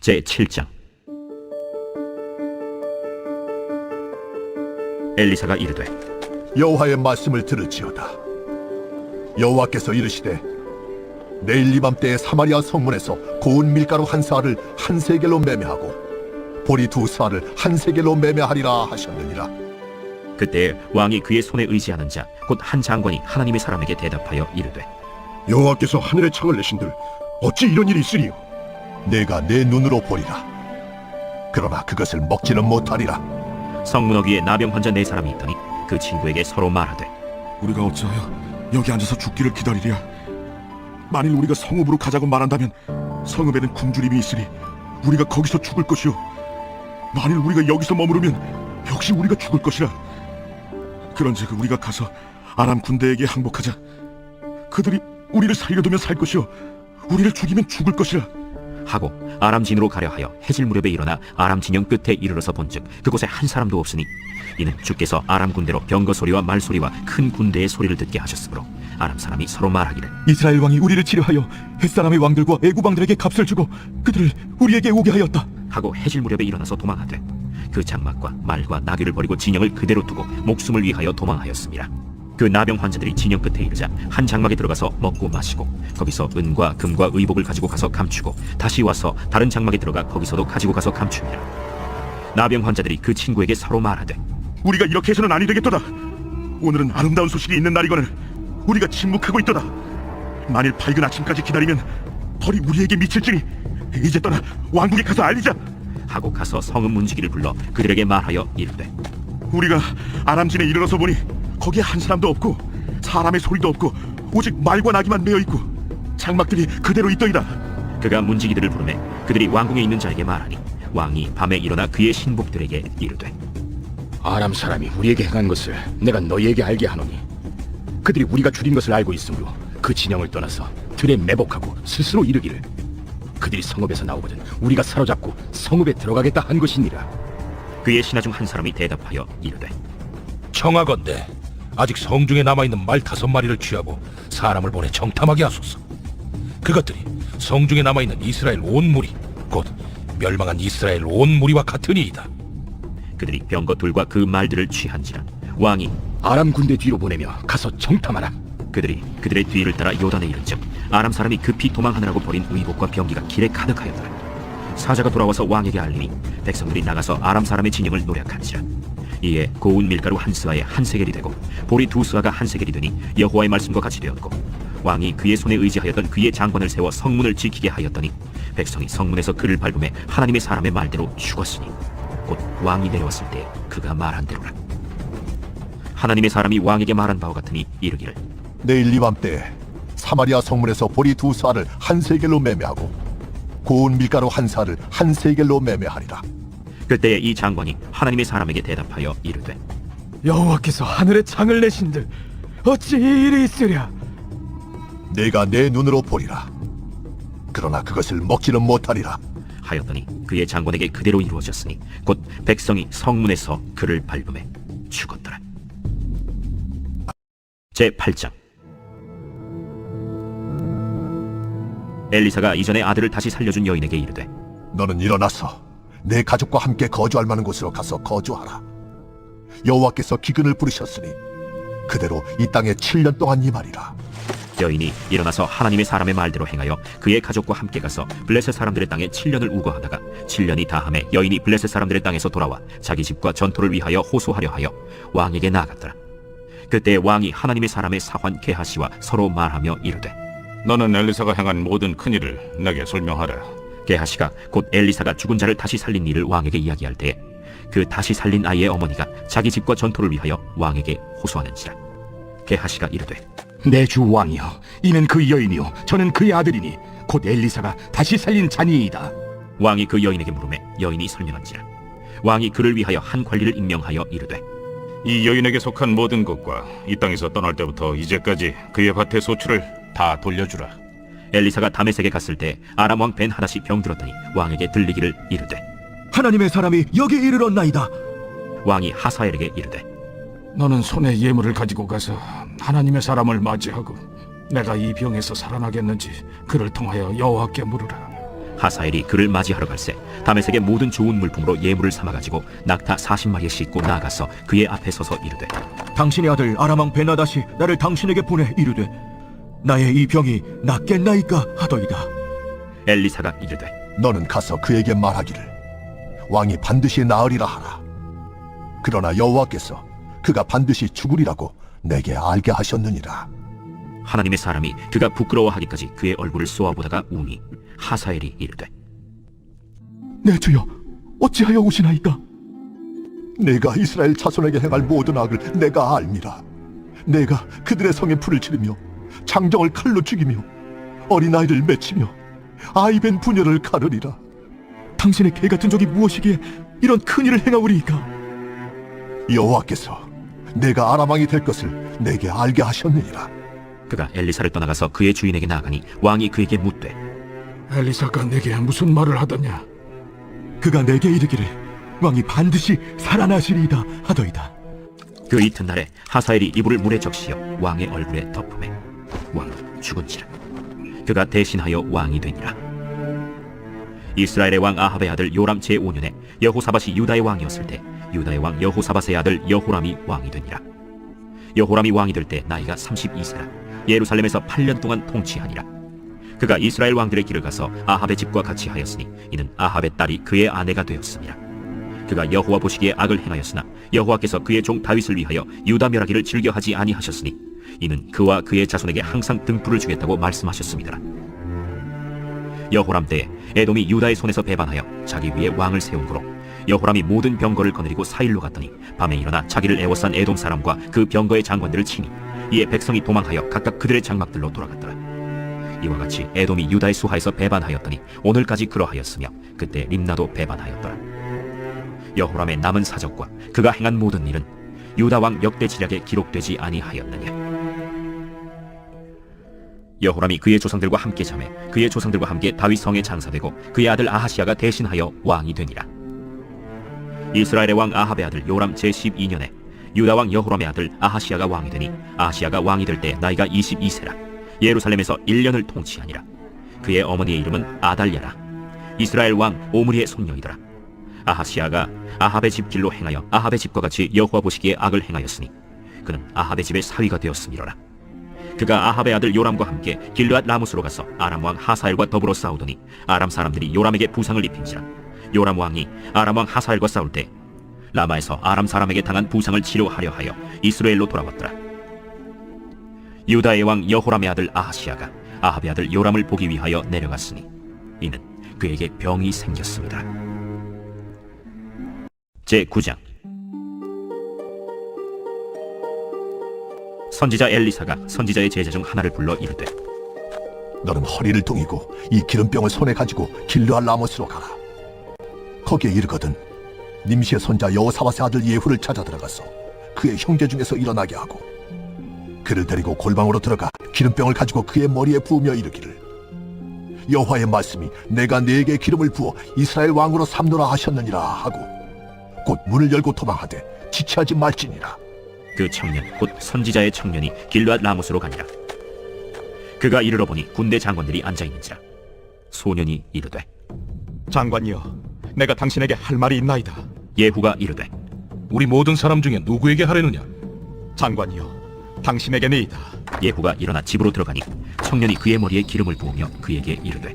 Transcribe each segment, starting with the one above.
제7장. 엘리사가 이르되 여호와의 말씀을 들을지어다. 여호와께서 이르시되 내일 이맘때에 사마리아 성문에서 고운 밀가루 한 사알을 한 세겔로 매매하고 보리 두 사알을 한 세겔로 매매하리라 하셨느니라. 그때 왕이 그의 손에 의지하는 자 곧 한 장관이 하나님의 사람에게 대답하여 이르되 여호와께서 하늘의 창을 내신들 어찌 이런 일이 있으리요? 내가 내 눈으로 보리라. 그러나 그것을 먹지는 못하리라. 성문어 위에 나병 환자 네 사람이 있더니 그 친구에게 서로 말하되 우리가 어찌하여 여기 앉아서 죽기를 기다리랴? 만일 우리가 성읍으로 가자고 말한다면 성읍에는 굶주림이 있으니 우리가 거기서 죽을 것이요, 만일 우리가 여기서 머무르면 역시 우리가 죽을 것이라. 그런즉 우리가 가서 아람 군대에게 항복하자. 그들이 우리를 살려두면 살 것이요, 우리를 죽이면 죽을 것이라 하고 아람 진으로 가려 하여 해질 무렵에 일어나 아람 진영 끝에 이르러서 본즉 그곳에 한 사람도 없으니 이는 주께서 아람 군대로 병거 소리와 말 소리와 큰 군대의 소리를 듣게 하셨으므로 아람 사람이 서로 말하기를 이스라엘 왕이 우리를 치료하여 햇사람의 왕들과 애국 왕들에게 값을 주고 그들을 우리에게 오게 하였다 하고 해질 무렵에 일어나서 도망하되 그 장막과 말과 나귀를 버리고 진영을 그대로 두고 목숨을 위하여 도망하였습니다. 그 나병 환자들이 진영 끝에 이르자 한 장막에 들어가서 먹고 마시고 거기서 은과 금과 의복을 가지고 가서 감추고 다시 와서 다른 장막에 들어가 거기서도 가지고 가서 감춥니다. 나병 환자들이 그 친구에게 서로 말하되 우리가 이렇게 해서는 아니 되겠도다. 오늘은 아름다운 소식이 있는 날이거늘 우리가 침묵하고 있도다. 만일 밝은 아침까지 기다리면 벌이 우리에게 미칠지니 이제 떠나 왕국에 가서 알리자. 하고 가서 성읍 문지기를 불러 그들에게 말하여 이르되 우리가 아람진에 이르러서 보니 거기에 한 사람도 없고 사람의 소리도 없고 오직 말과 나귀만 메어 있고 장막들이 그대로 있더이다. 그가 문지기들을 부르매 그들이 왕궁에 있는 자에게 말하니 왕이 밤에 일어나 그의 신복들에게 이르되 아람 사람이 우리에게 행한 것을 내가 너희에게 알게 하노니 그들이 우리가 줄인 것을 알고 있으므로 그 진영을 떠나서 들에 매복하고 스스로 이르기를 그들이 성읍에서 나오거든 우리가 사로잡고 성읍에 들어가겠다 한 것이니라. 그의 신하 중 한 사람이 대답하여 이르되 청하건대 아직 성중에 남아있는 말 5마리를 취하고 사람을 보내 정탐하게 하소서. 그것들이 성중에 남아있는 이스라엘 온 무리 곧 멸망한 이스라엘 온 무리와 같으니이다. 그들이 병거 둘과 그 말들을 취한지라 왕이 아람 군대 뒤로 보내며 가서 정탐하라. 그들이 그들의 뒤를 따라 요단에 이른즉 아람 사람이 급히 도망하느라고 버린 의복과 병기가 길에 가득하였더라. 사자가 돌아와서 왕에게 알리니 백성들이 나가서 아람 사람의 진영을 노략한지라. 이에 고운 밀가루 한 스아에 한 세겔이 되고 보리 두 스아가 한 세겔이 되니 여호와의 말씀과 같이 되었고 왕이 그의 손에 의지하였던 그의 장관을 세워 성문을 지키게 하였더니 백성이 성문에서 그를 밟음에 하나님의 사람의 말대로 죽었으니 곧 왕이 내려왔을 때 그가 말한 대로라. 하나님의 사람이 왕에게 말한 바와 같으니 이르기를 내일 이맘때에 사마리아 성문에서 보리 두 사알을 한 세겔로 매매하고 고운 밀가루 한 사알을 한 세겔로 매매하리라. 그때에 이 장관이 하나님의 사람에게 대답하여 이르되 여호와께서 하늘의 창을 내신들 어찌 이 일이 있으랴. 내가 내 눈으로 보리라. 그러나 그것을 먹지는 못하리라. 하였더니 그의 장관에게 그대로 이루어졌으니 곧 백성이 성문에서 그를 밟음에 죽었더라. 제8장. 엘리사가 이전에 아들을 다시 살려준 여인에게 이르되 너는 일어나서 내 가족과 함께 거주할 만한 곳으로 가서 거주하라. 여호와께서 기근을 부르셨으니 그대로 이 땅에 7년 동안 임하리라. 여인이 일어나서 하나님의 사람의 말대로 행하여 그의 가족과 함께 가서 블레셋 사람들의 땅에 7년을 우거하다가 7년이 다함에 여인이 블레셋 사람들의 땅에서 돌아와 자기 집과 전토를 위하여 호소하려 하여 왕에게 나아갔더라. 그때 왕이 하나님의 사람의 사환 게하시와 서로 말하며 이르되 너는 엘리사가 행한 모든 큰일을 내게 설명하라. 게하시가 곧 엘리사가 죽은 자를 다시 살린 일을 왕에게 이야기할 때에 그 다시 살린 아이의 어머니가 자기 집과 전토를 위하여 왕에게 호소하는지라. 게하시가 이르되 내 주 왕이여, 이는 그 여인이요 저는 그의 아들이니 곧 엘리사가 다시 살린 자니이다. 왕이 그 여인에게 물으매 여인이 설명한지라. 왕이 그를 위하여 한 관리를 임명하여 이르되 이 여인에게 속한 모든 것과 이 땅에서 떠날 때부터 이제까지 그의 밭의 소출을 다 돌려주라. 엘리사가 다메섹에 갔을 때 아람 왕 벤 하닷이 병들었더니 왕에게 들리기를 이르되 하나님의 사람이 여기 이르렀나이다. 왕이 하사엘에게 이르되 너는 손에 예물을 가지고 가서 하나님의 사람을 맞이하고 내가 이 병에서 살아나겠는지 그를 통하여 여호와께 물으라. 하사엘이 그를 맞이하러 갈새 다메섹의 모든 좋은 물품으로 예물을 삼아가지고 낙타 40마리에 싣고 나아가서 그의 앞에 서서 이르되 당신의 아들 아람 왕 베나다시 나를 당신에게 보내 이르되 나의 이 병이 낫겠나이까 하더이다. 엘리사가 이르되 너는 가서 그에게 말하기를 왕이 반드시 나으리라 하라. 그러나 여호와께서 그가 반드시 죽으리라고 내게 알게 하셨느니라. 하나님의 사람이 그가 부끄러워하기까지 그의 얼굴을 쏘아보다가 우니 하사엘이 이르되 내 주여 어찌하여 오시나이까? 내가 이스라엘 자손에게 행할 모든 악을 내가 알미라. 내가 그들의 성에 불을 지르며 장정을 칼로 죽이며 어린아이를 맺히며 아이벤 부녀를 가르리라. 당신의 개 같은 적이 무엇이기에 이런 큰일을 행하오리이까? 여호와께서 내가 아람 왕이 될 것을 내게 알게 하셨느니라. 그가 엘리사를 떠나가서 그의 주인에게 나아가니 왕이 그에게 묻되 엘리사가 내게 무슨 말을 하더냐? 그가 내게 이르기를 왕이 반드시 살아나시리이다 하더이다. 그 이튿날에 하사엘이 이불을 물에 적시어 왕의 얼굴에 덮음에 왕은 죽은지라. 그가 대신하여 왕이 되니라. 이스라엘의 왕 아합의 아들 요람 제5년에 여호사밧이 유다의 왕이었을 때 유다의 왕 여호사밧의 아들 여호람이 왕이 되니라. 여호람이 왕이 될 때 나이가 32세라. 예루살렘에서 8년 동안 통치하니라. 그가 이스라엘 왕들의 길을 가서 아합의 집과 같이 하였으니 이는 아합의 딸이 그의 아내가 되었습니다. 그가 여호와 보시기에 악을 행하였으나 여호와께서 그의 종 다윗을 위하여 유다 멸하기를 즐겨하지 아니하셨으니 이는 그와 그의 자손에게 항상 등불을 주겠다고 말씀하셨습니다. 여호람 때에 에돔이 유다의 손에서 배반하여 자기 위에 왕을 세운 고로 여호람이 모든 병거를 거느리고 사일로 갔더니 밤에 일어나 자기를 애워싼 에돔 사람과 그 병거의 장관들을 치니 이에 백성이 도망하여 각각 그들의 장막들로 돌아갔더라. 이와 같이 에돔이 유다의 수하에서 배반하였더니 오늘까지 그러하였으며 그때 림나도 배반하였더라. 여호람의 남은 사적과 그가 행한 모든 일은 유다 왕 역대 지략에 기록되지 아니하였느냐. 여호람이 그의 조상들과 함께 잠에 그의 조상들과 함께 다윗 성에 장사되고 그의 아들 아하시아가 대신하여 왕이 되니라. 이스라엘의 왕 아합의 아들 요람 제12년에 유다 왕 여호람의 아들 아하시아가 왕이 되니 아하시아가 왕이 될 때 나이가 22세라. 예루살렘에서 1년을 통치하니라. 그의 어머니의 이름은 아달랴라. 이스라엘 왕 오므리의 손녀이더라. 아하시아가 아합의 집 길로 행하여 아합의 집과 같이 여호와 보시기에 악을 행하였으니 그는 아합의 집의 사위가 되었음이로라. 그가 아합의 아들 요람과 함께 길르앗 라못으로 가서 아람 왕 하사엘과 더불어 싸우더니 아람 사람들이 요람에게 부상을 입힌지라. 요람 왕이 아람 왕 하사엘과 싸울 때 라마에서 아람 사람에게 당한 부상을 치료하려 하여 이스라엘로 돌아왔더라. 유다의 왕 여호람의 아들 아하시아가 아합의 아들 요람을 보기 위하여 내려갔으니 이는 그에게 병이 생겼습니다. 제9장. 선지자 엘리사가 선지자의 제자 중 하나를 불러 이르되 너는 허리를 동이고 이 기름병을 손에 가지고 길르앗 라못으로 가라. 거기에 이르거든 님시의 손자 여호사밧의 아들 예후를 찾아 들어가서 그의 형제 중에서 일어나게 하고 그를 데리고 골방으로 들어가 기름병을 가지고 그의 머리에 부으며 이르기를 여호와의 말씀이 내가 네게 기름을 부어 이스라엘 왕으로 삼노라 하셨느니라 하고 곧 문을 열고 도망하되 지체하지 말지니라. 그 청년 곧 선지자의 청년이 길르앗 라못으로 가니라. 그가 이르러 보니 군대 장관들이 앉아있는지라. 소년이 이르되 장관이여, 내가 당신에게 할 말이 있나이다. 예후가 이르되 우리 모든 사람 중에 누구에게 하려느냐? 장관이여, 당신에게니이다. 예후가 일어나 집으로 들어가니 청년이 그의 머리에 기름을 부으며 그에게 이르되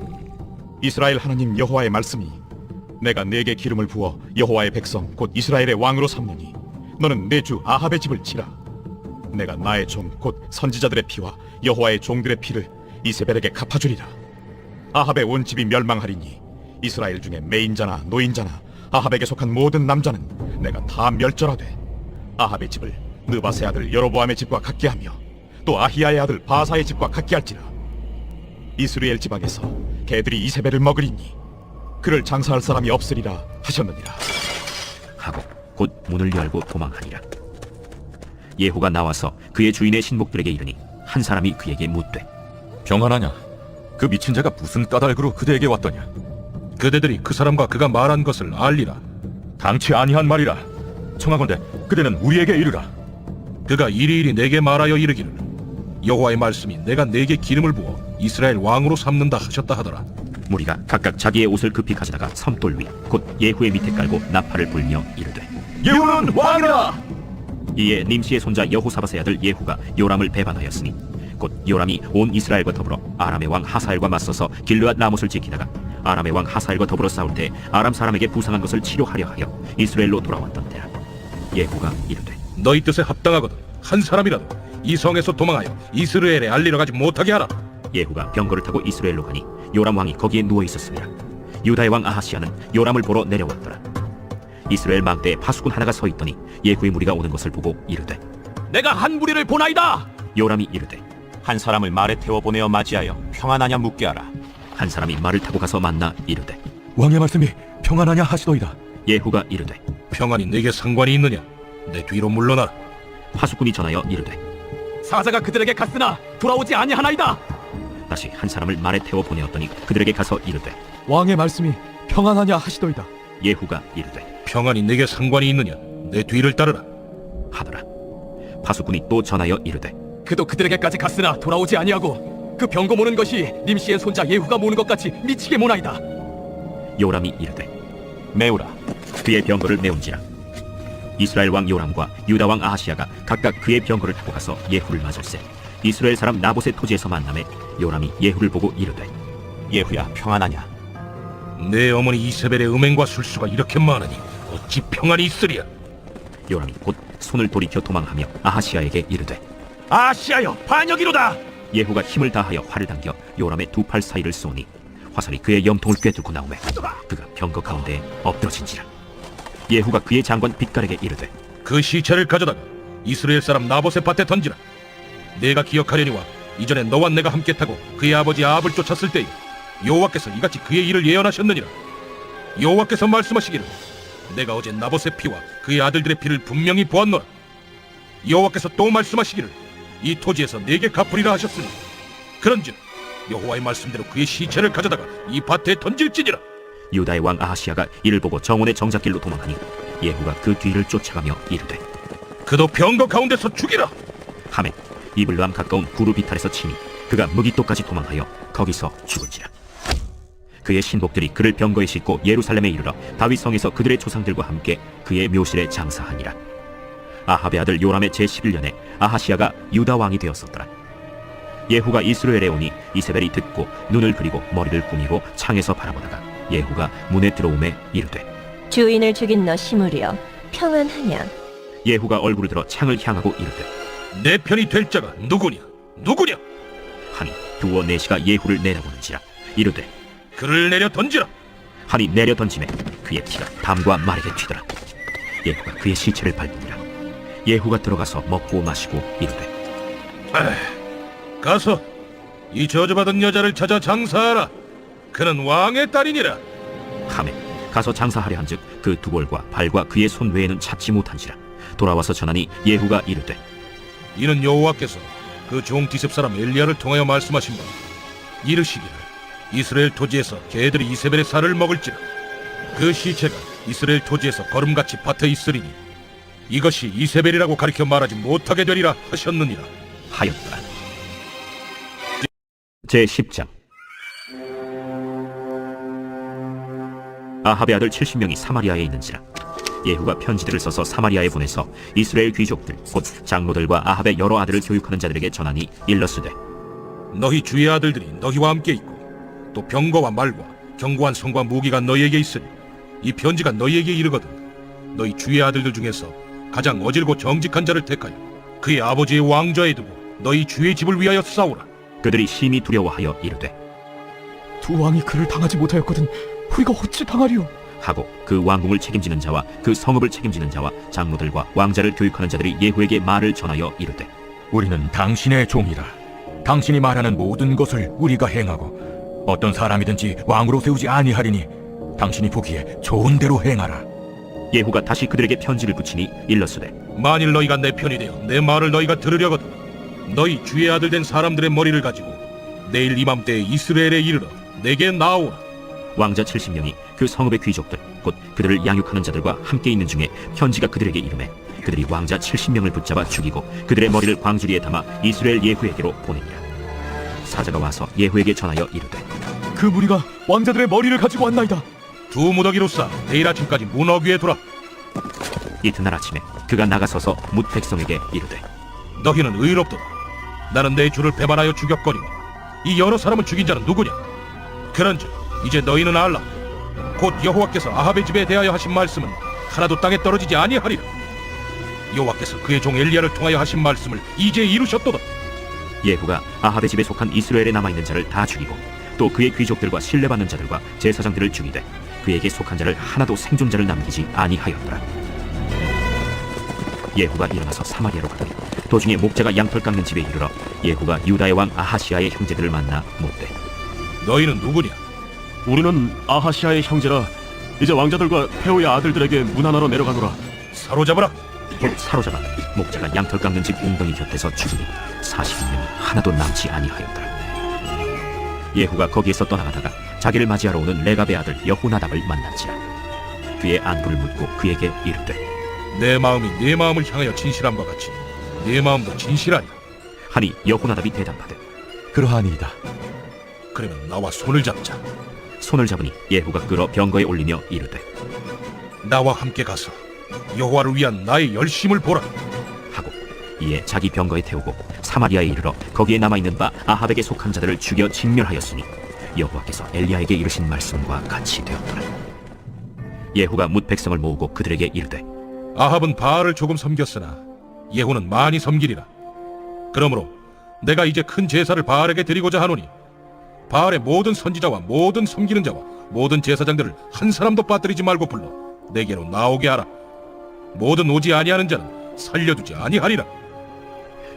이스라엘 하나님 여호와의 말씀이 내가 네게 기름을 부어 여호와의 백성 곧 이스라엘의 왕으로 삼느니 너는 내 주 아합의 집을 치라. 내가 나의 종 곧 선지자들의 피와 여호와의 종들의 피를 이세벨에게 갚아주리라. 아합의 온 집이 멸망하리니 이스라엘 중에 매인자나 노인자나 아합에게 속한 모든 남자는 내가 다 멸절하되 아합의 집을 느바세 아들 여로보암의 집과 같게 하며 또 아히야의 아들 바사의 집과 같게 할지라. 이스라엘 지방에서 개들이 이세벨을 먹으리니 그를 장사할 사람이 없으리라 하셨느니라. 하고 곧 문을 열고 도망하니라. 예후가 나와서 그의 주인의 신복들에게 이르니 한 사람이 그에게 묻되 평안하냐? 그 미친 자가 무슨 까닭으로 그대에게 왔더냐? 그대들이 그 사람과 그가 말한 것을 알리라. 당치 아니한 말이라. 청하건대 그대는 우리에게 이르라. 그가 이리이리 내게 말하여 이르기를 여호와의 말씀이 내가 네게 기름을 부어 이스라엘 왕으로 삼는다 하셨다 하더라. 무리가 각각 자기의 옷을 급히 가져다가 섬돌 위 곧 예후의 밑에 깔고 나팔을 불며 이르되 예후는 왕이라. 이에 nim시의 손자 여호사밧의 아들 예후가 요람을 배반하였으니 곧 요람이 온 이스라엘과 더불어 아람의 왕 하사엘과 맞서서 길르앗 라못을 지키다가 아람의 왕 하사엘과 더불어 싸울 때 아람 사람에게 부상한 것을 치료하려 하여 이스라엘로 돌아왔던 때라. 예후가 이르되 너희 뜻에 합당하거든 한 사람이라도 이 성에서 도망하여 이스라엘에 알리러 가지 못하게 하라. 예후가 병거를 타고 이스라엘로 가니 요람 왕이 거기에 누워 있었습니다. 유다의 왕 아하시아는 요람을 보러 내려왔더라. 이스라엘 망대에 파수꾼 하나가 서 있더니 예후의 무리가 오는 것을 보고 이르되 내가 한 무리를 보나이다. 요람이 이르되 한 사람을 말에 태워 보내어 맞이하여 평안하냐 묻게 하라. 한 사람이 말을 타고 가서 만나 이르되 왕의 말씀이 평안하냐 하시도이다. 예후가 이르되 평안이 내게 상관이 있느냐? 내 뒤로 물러나라. 파수꾼이 전하여 이르되 사자가 그들에게 갔으나 돌아오지 아니하나이다. 다시 한 사람을 말에 태워 보내었더니 그들에게 가서 이르되 왕의 말씀이 평안하냐 하시도이다. 예후가 이르되 평안이 내게 상관이 있느냐? 내 뒤를 따르라. 하더라. 파수꾼이 또 전하여 이르되 그도 그들에게까지 갔으나 돌아오지 아니하고 그 병거 모는 것이 nim시의 손자 예후가 모는 것 같이 미치게 모나이다. 요람이 이르되 메우라. 그의 병거를 메운지라. 이스라엘 왕 요람과 유다 왕 아하시아가 각각 그의 병거를 타고 가서 예후를 맞을세 이스라엘 사람 나봇의 토지에서 만남에 요람이 예후를 보고 이르되 예후야 평안하냐? 내 어머니 이세벨의 음행과 술수가 이렇게 많으니 어찌 평안이 있으랴? 요람이 곧 손을 돌이켜 도망하며 아하시아에게 이르되 아시아여 반역이로다. 예후가 힘을 다하여 활을 당겨 요람의 두 팔 사이를 쏘니 화살이 그의 염통을 꿰뚫고 나오매 그가 병거 가운데에 엎드러진지라. 예후가 그의 장관 빛깔에게 이르되 그 시체를 가져다가 이스라엘 사람 나봇의 밭에 던지라. 내가 기억하려니와 이전에 너와 내가 함께 타고 그의 아버지 아합을 쫓았을 때에 여호와께서 이같이 그의 일을 예언하셨느니라. 여호와께서 말씀하시기를 내가 어제 나봇의 피와 그의 아들들의 피를 분명히 보았노라. 여호와께서 또 말씀하시기를 이 토지에서 내게 갚으리라 하셨으니 그런즉 여호와의 말씀대로 그의 시체를 가져다가 이 밭에 던질지니라. 유다의 왕 아하시아가 이를 보고 정원의 정작길로 도망하니 예후가 그 뒤를 쫓아가며 이르되 그도 병거 가운데서 죽이라. 하매 이블람 가까운 구르비탈에서 치니 그가 무기토까지 도망하여 거기서 죽은지라. 그의 신복들이 그를 병거에 싣고 예루살렘에 이르러 다윗 성에서 그들의 조상들과 함께 그의 묘실에 장사하니라. 아합의 아들 요람의 제11년에 아하시아가 유다 왕이 되었었더라. 예후가 이스라엘에 오니 이세벨이 듣고 눈을 그리고 머리를 꾸미고 창에서 바라보다가 예후가 문에 들어오매 이르되 주인을 죽인 너 시므리여 평안하냐? 예후가 얼굴을 들어 창을 향하고 이르되 내 편이 될 자가 누구냐? 누구냐? 하니 두어 내시가 예후를 내다보는지라. 이르되 그를 내려 던지라. 하니 내려 던짐에 그의 피가 담과 말에게 튀더라. 예후가 그의 시체를 밟으니라. 예후가 들어가서 먹고 마시고 이르되 가서 이 저주받은 여자를 찾아 장사하라. 그는 왕의 딸이니라. 하매 가서 장사하려 한즉 그 두골과 발과 그의 손 외에는 찾지 못한지라. 돌아와서 전하니 예후가 이르되 이는 여호와께서 그 종 디셉 사람 엘리야를 통하여 말씀하신 바 이르시기를 이스라엘 토지에서 개들이 이세벨의 살을 먹을지라. 그 시체가 이스라엘 토지에서 거름같이 밭에 있으리니 이것이 이세벨이라고 가리켜 말하지 못하게 되리라 하셨느니라 하였더라. 제10장. 아합의 아들 70명이 사마리아에 있는지라. 예후가 편지들을 써서 사마리아에 보내서 이스라엘 귀족들 곧 장로들과 아합의 여러 아들을 교육하는 자들에게 전하니 일러스되 너희 주의 아들들이 너희와 함께 있고 또 병거와 말과 견고한 성과 무기가 너희에게 있으니 이 편지가 너희에게 이르거든 너희 주의 아들들 중에서 가장 어질고 정직한 자를 택하여 그의 아버지의 왕좌에 두고 너희 주의 집을 위하여 싸우라. 그들이 심히 두려워하여 이르되 두 왕이 그를 당하지 못하였거든 우리가 어찌 당하리요? 하고 그 왕궁을 책임지는 자와 그 성읍을 책임지는 자와 장로들과 왕자를 교육하는 자들이 예후에게 말을 전하여 이르되 우리는 당신의 종이라. 당신이 말하는 모든 것을 우리가 행하고 어떤 사람이든지 왕으로 세우지 아니하리니 당신이 보기에 좋은 대로 행하라. 예후가 다시 그들에게 편지를 붙이니 일러스되 만일 너희가 내 편이 되어 내 말을 너희가 들으려거든 너희 주의 아들 된 사람들의 머리를 가지고 내일 이맘때에 이스라엘에 이르러 내게 나오라. 왕자 70명이 그 성읍의 귀족들 곧 그들을 양육하는 자들과 함께 있는 중에 편지가 그들에게 이르매 그들이 왕자 70명을 붙잡아 죽이고 그들의 머리를 광주리에 담아 이스라엘 예후에게로 보내니라. 사자가 와서 예후에게 전하여 이르되 그 무리가 왕자들의 머리를 가지고 왔나이다. 두 무더기로 싸 내일 아침까지 문어 귀에 두라. 이튿날 아침에 그가 나가서서 뭇 백성에게 이르되 너희는 의롭도다. 나는 내 주를 배반하여 죽였거니와 이 여러 사람을 죽인 자는 누구냐? 그런즉 이제 너희는 알라. 곧 여호와께서 아합의 집에 대하여 하신 말씀은 하나도 땅에 떨어지지 아니하리라. 여호와께서 그의 종 엘리야를 통하여 하신 말씀을 이제 이루셨도다. 예후가 아합의 집에 속한 이스라엘에 남아있는 자를 다 죽이고 또 그의 귀족들과 신뢰받는 자들과 제사장들을 죽이되 그에게 속한 자를 하나도 생존자를 남기지 아니하였더라. 예후가 일어나서 사마리아로 가더니 도중에 목자가 양털 깎는 집에 이르러 예후가 유다의 왕 아하시아의 형제들을 만나 묻되 너희는 누구냐? 우리는 아하시아의 형제라. 이제 왕자들과 페오의 아들들에게 문하나로 내려가노라. 사로잡아라. 곧 사로잡아 목자가 양털 깎는 집 웅덩이 곁에서 죽으니 40명이 하나도 남지 아니하였더라. 예후가 거기에서 떠나가다가 자기를 맞이하러 오는 레갑의 아들 여호나답을 만난지라. 그의 안부를 묻고 그에게 이르되 내 마음이 네 마음을 향하여 진실함과 같이 네 마음도 진실하리라. 하니 여호나답이 대답하되 그러하니이다. 그러면 나와 손을 잡자. 손을 잡으니 예후가 끌어 병거에 올리며 이르되 나와 함께 가서 여호와를 위한 나의 열심을 보라. 하고 이에 자기 병거에 태우고 사마리아에 이르러 거기에 남아있는 바 아합에게 속한 자들을 죽여 진멸하였으니 여호와께서 엘리야에게 이르신 말씀과 같이 되었더라. 예후가 뭇 백성을 모으고 그들에게 이르되 아합은 바알을 조금 섬겼으나 예후는 많이 섬기리라. 그러므로 내가 이제 큰 제사를 바알에게 드리고자 하노니 바알의 모든 선지자와 모든 섬기는 자와 모든 제사장들을 한 사람도 빠뜨리지 말고 불러 내게로 나오게 하라. 모든 오지 아니하는 자는 살려두지 아니하리라.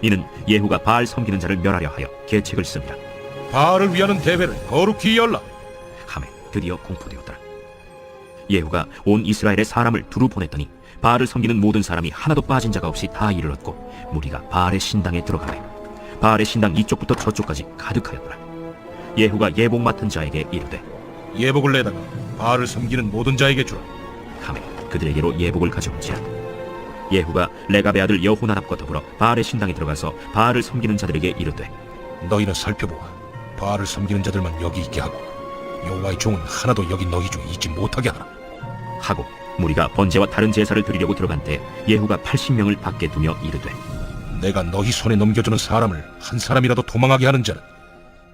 이는 예후가 바알 섬기는 자를 멸하려 하여 계책을 씁니다. 바알을 위하는 대회를 거룩히 열라. 하매 드디어 공포되었더라. 예후가 온 이스라엘의 사람을 두루 보냈더니 바알을 섬기는 모든 사람이 하나도 빠진 자가 없이 다 이르렀고 무리가 바알의 신당에 들어가매 바알의 신당 이쪽부터 저쪽까지 가득하였더라. 예후가 예복 맡은 자에게 이르되 예복을 내다가 바알을 섬기는 모든 자에게 주라. 하매 그들에게로 예복을 가져온지라. 예후가 레갑의 아들 여호나답과 더불어 바알의 신당에 들어가서 바알을 섬기는 자들에게 이르되 너희는 살펴보아 바알을 섬기는 자들만 여기 있게 하고 여호와의 종은 하나도 여기 너희 중에 있지 못하게 하라. 하고 무리가 번제와 다른 제사를 드리려고 들어간 때 예후가 80명을 밖에 두며 이르되 내가 너희 손에 넘겨주는 사람을 한 사람이라도 도망하게 하는 자는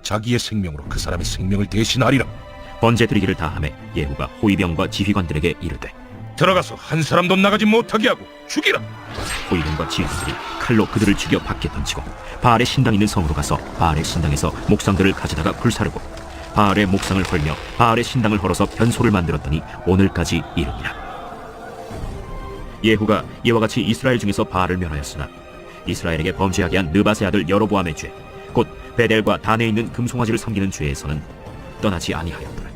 자기의 생명으로 그 사람의 생명을 대신하리라. 번제 드리기를 다하매 예후가 호위병과 지휘관들에게 이르되 들어가서 한 사람도 나가지 못하게 하고 죽이라. 호위병과 지휘관들이 칼로 그들을 죽여 밖에 던지고 바알의 신당 있는 성으로 가서 바알의 신당에서 목상들을 가져다가 불사르고 바알의 목상을 헐며 바알의 신당을 헐어서 변소를 만들었더니 오늘까지 이르니라. 예후가 이와 같이 이스라엘 중에서 바알을 멸하였으나 이스라엘에게 범죄하게 한 느밧의 아들 여로보암의 죄 곧 베델과 단에 있는 금송아지를 섬기는 죄에서는 떠나지 아니하였더라.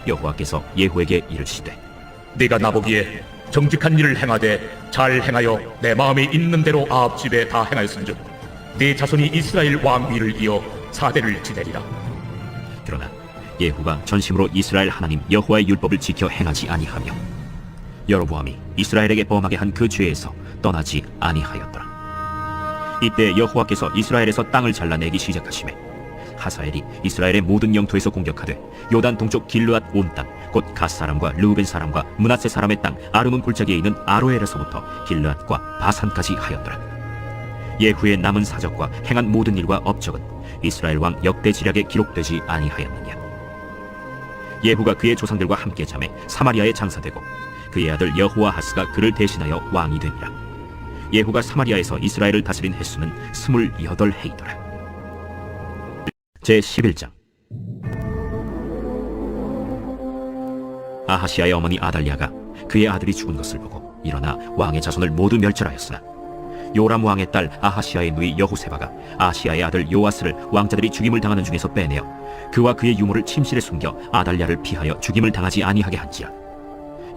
여호와께서 예후에게 이르시되 네가 나보기에 정직한 일을 행하되 잘 행하여 내 마음에 있는 대로 아합 집에 다 행하였은즉 네 자손이 이스라엘 왕위를 이어 4대를 지내리라. 그러나 예후가 전심으로 이스라엘 하나님 여호와의 율법을 지켜 행하지 아니하며 여로보암이 이스라엘에게 범하게 한 그 죄에서 떠나지 아니하였더라. 이때 여호와께서 이스라엘에서 땅을 잘라내기 시작하시매 하사엘이 이스라엘의 모든 영토에서 공격하되 요단 동쪽 길르앗 온 땅 곧 갓 사람과 르우벤 사람과 므낫세 사람의 땅 아르논 골짜기에 있는 아로엘에서부터 길르앗과 바산까지 하였더라. 예후의 남은 사적과 행한 모든 일과 업적은 이스라엘 왕 역대 지략에 기록되지 아니하였느냐. 예후가 그의 조상들과 함께 잠에 사마리아에 장사되고 그의 아들 여호아하스가 그를 대신하여 왕이 되니라. 예후가 사마리아에서 이스라엘을 다스린 횟수는 28해이더라. 제11장. 아하시아의 어머니 아달랴가 그의 아들이 죽은 것을 보고 일어나 왕의 자손을 모두 멸절하였으나 요람 왕의 딸 아하시아의 누이 여호세바가 아시아의 아들 요아스를 왕자들이 죽임을 당하는 중에서 빼내어 그와 그의 유모를 침실에 숨겨 아달랴를 피하여 죽임을 당하지 아니하게 한지라.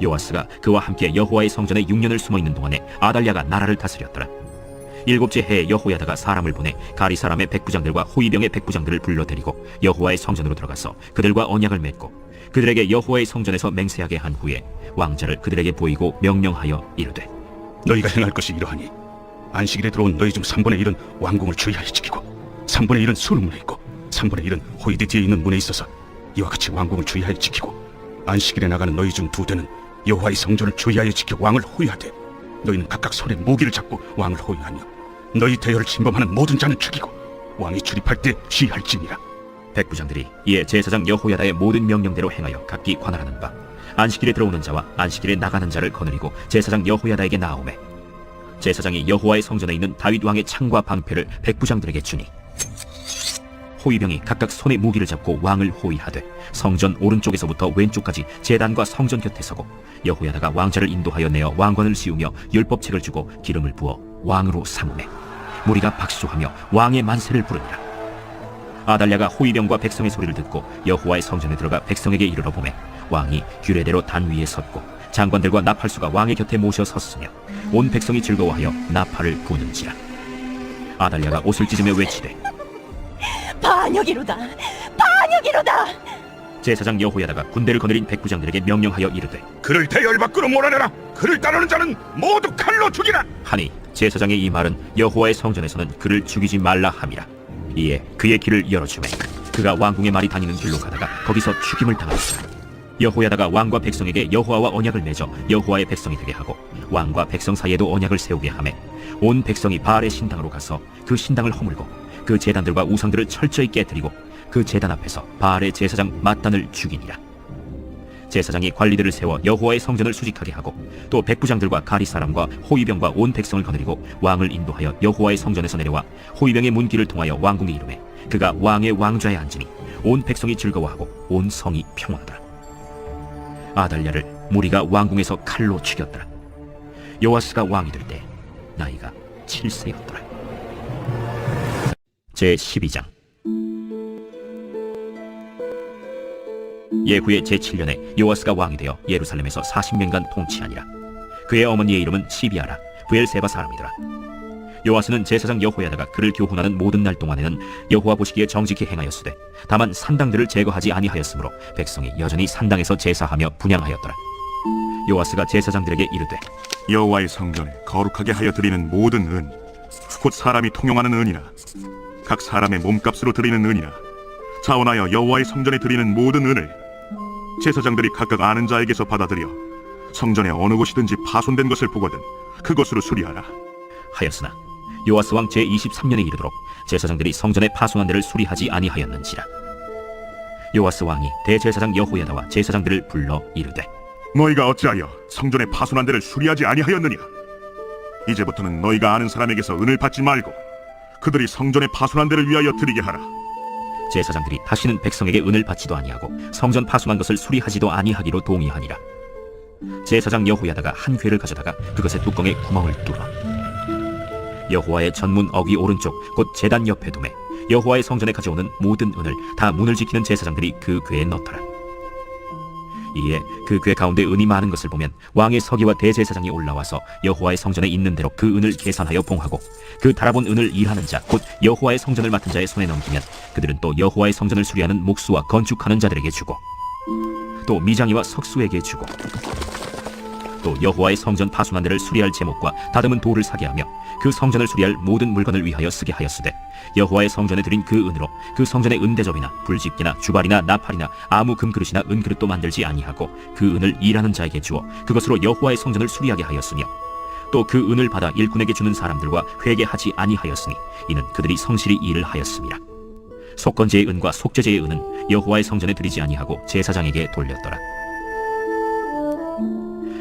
요아스가 그와 함께 여호와의 성전에 6년을 숨어있는 동안에 아달랴가 나라를 다스렸더라. 7째 해에 여호야다가 사람을 보내 가리 사람의 백부장들과 호위병의 백부장들을 불러들이고 여호와의 성전으로 들어가서 그들과 언약을 맺고 그들에게 여호와의 성전에서 맹세하게 한 후에 왕자를 그들에게 보이고 명령하여 이르되 너희가 행할 것이 이러하니 안식일에 들어온 너희 중 3분의 1은 왕궁을 주의하여 지키고 3분의 1은 수문에 있고 3분의 1은 호이드 뒤에 있는 문에 있어서 이와 같이 왕궁을 주의하여 지키고 안식일에 나가는 너희 중 2대는 여호와의 성전을 주의하여 지켜 왕을 호위하되 너희는 각각 손에 무기를 잡고 왕을 호위하며 너희 대열을 침범하는 모든 자는 죽이고 왕이 출입할 때 시할지니라. 백부장들이 이에 제사장 여호야다의 모든 명령대로 행하여 각기 관할하는 바 안식일에 들어오는 자와 안식일에 나가는 자를 거느리고 제사장 여호야다에게 나아오매 제사장이 여호와의 성전에 있는 다윗 왕의 창과 방패를 백부장들에게 주니 호위병이 각각 손에 무기를 잡고 왕을 호위하되 성전 오른쪽에서부터 왼쪽까지 제단과 성전 곁에 서고 여호야다가 왕자를 인도하여 내어 왕관을 씌우며 율법책을 주고 기름을 부어 왕으로 삼으매 무리가 박수하며 왕의 만세를 부르니라. 아달랴가 호위병과 백성의 소리를 듣고 여호와의 성전에 들어가 백성에게 이르러 보매 왕이 규례대로 단 위에 섰고 장관들과 나팔수가 왕의 곁에 모셔 섰으며 온 백성이 즐거워하여 나팔을 부는지라. 아달랴가 옷을 찢으며 외치되 반역이로다! 반역이로다! 제사장 여호야다가 군대를 거느린 백부장들에게 명령하여 이르되 그를 대열 밖으로 몰아내라. 그를 따르는 자는 모두 칼로 죽이라. 하니 제사장의 이 말은 여호와의 성전에서는 그를 죽이지 말라 함이라. 이에 그의 길을 열어주매 그가 왕궁의 말이 다니는 길로 가다가 거기서 죽임을 당하였더라. 여호야다가 왕과 백성에게 여호와와 언약을 맺어 여호와의 백성이 되게 하고 왕과 백성 사이에도 언약을 세우게 하매 온 백성이 바알의 신당으로 가서 그 신당을 허물고 그 제단들과 우상들을 철저히 깨뜨리고 그 제단 앞에서 바알의 제사장 mat단을 죽이니라. 제사장이 관리들을 세워 여호와의 성전을 수직하게 하고 또 백부장들과 가리 사람과 호위병과 온 백성을 거느리고 왕을 인도하여 여호와의 성전에서 내려와 호위병의 문길을 통하여 왕궁에 이르매 그가 왕의 왕좌에 앉으니 온 백성이 즐거워하고 온 성이 평화하더라. 아달랴를 무리가 왕궁에서 칼로 죽였더라. 요아스가 왕이 될 때 나이가 7세였더라. 제12장. 예후의 제7년에 요아스가 왕이 되어 예루살렘에서 40년간 통치하니라. 그의 어머니의 이름은 시비아라 브엘세바 사람이더라. 요아스는 제사장 여호야다가 그를 교훈하는 모든 날 동안에는 여호와 보시기에 정직히 행하였으되 다만 산당들을 제거하지 아니하였으므로 백성이 여전히 산당에서 제사하며 분향하였더라. 요아스가 제사장들에게 이르되 여호와의 성전에 거룩하게 하여 드리는 모든 은, 곧 사람이 통용하는 은이나 각 사람의 몸값으로 드리는 은이나 자원하여 여호와의 성전에 드리는 모든 은을 제사장들이 각각 아는 자에게서 받아들여 성전의 어느 곳이든지 파손된 것을 보거든 그것으로 수리하라 하였으나 요아스 왕 제23년에 이르도록 제사장들이 성전에 파손한 데를 수리하지 아니하였는지라. 요아스 왕이 대제사장 여호야다와 제사장들을 불러 이르되 너희가 어찌하여 성전의 파손한 데를 수리하지 아니하였느냐? 이제부터는 너희가 아는 사람에게서 은을 받지 말고 그들이 성전의 파손한 데를 위하여 드리게 하라. 제사장들이 다시는 백성에게 은을 받지도 아니하고 성전 파손한 것을 수리하지도 아니하기로 동의하니라. 제사장 여호야다가 한 궤를 가져다가 그것의 뚜껑에 구멍을 뚫어 여호와의 전문 어귀 오른쪽 곧 제단 옆에 두매 여호와의 성전에 가져오는 모든 은을 다 문을 지키는 제사장들이 그 궤에 넣더라. 이에 그 궤 가운데 은이 많은 것을 보면 왕의 서기와 대제사장이 올라와서 여호와의 성전에 있는 대로 그 은을 계산하여 봉하고 그 달아본 은을 일하는 자 곧 여호와의 성전을 맡은 자의 손에 넘기면 그들은 또 여호와의 성전을 수리하는 목수와 건축하는 자들에게 주고 또 미장이와 석수에게 주고 또 여호와의 성전 파손한 데를 수리할 제목과 다듬은 돌을 사게 하며 그 성전을 수리할 모든 물건을 위하여 쓰게 하였으되 여호와의 성전에 드린 그 은으로 그 성전의 은대접이나 불집기나 주발이나 나팔이나 아무 금그릇이나 은그릇도 만들지 아니하고 그 은을 일하는 자에게 주어 그것으로 여호와의 성전을 수리하게 하였으며 또 그 은을 받아 일꾼에게 주는 사람들과 회개하지 아니하였으니 이는 그들이 성실히 일을 하였음이라. 속건제의 은과 속죄제의 은은 여호와의 성전에 드리지 아니하고 제사장에게 돌렸더라.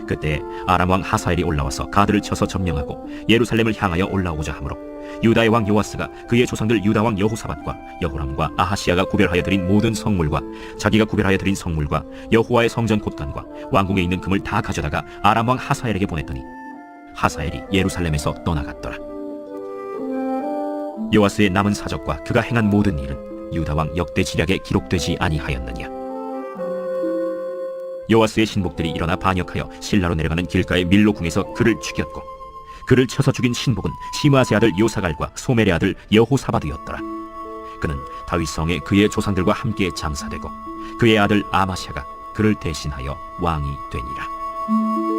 그때 아람 왕 하사엘이 올라와서 가드를 쳐서 점령하고 예루살렘을 향하여 올라오자 하므로 유다의 왕 요아스가 그의 조상들 유다 왕 여호사밧과 여호람과 아하시야가 구별하여 드린 모든 성물과 자기가 구별하여 드린 성물과 여호와의 성전 곳간과 왕궁에 있는 금을 다 가져다가 아람 왕 하사엘에게 보냈더니 하사엘이 예루살렘에서 떠나갔더라. 요아스의 남은 사적과 그가 행한 모든 일은 유다 왕 역대 지략에 기록되지 아니하였느냐. 요아스의 신복들이 일어나 반역하여 실라로 내려가는 길가의 밀로궁에서 그를 죽였고 그를 쳐서 죽인 신복은 시므아스의 아들 요사갈과 소멜의 아들 여호사밧이었더라. 그는 다윗 성에 그의 조상들과 함께 장사되고 그의 아들 아마샤가 그를 대신하여 왕이 되니라.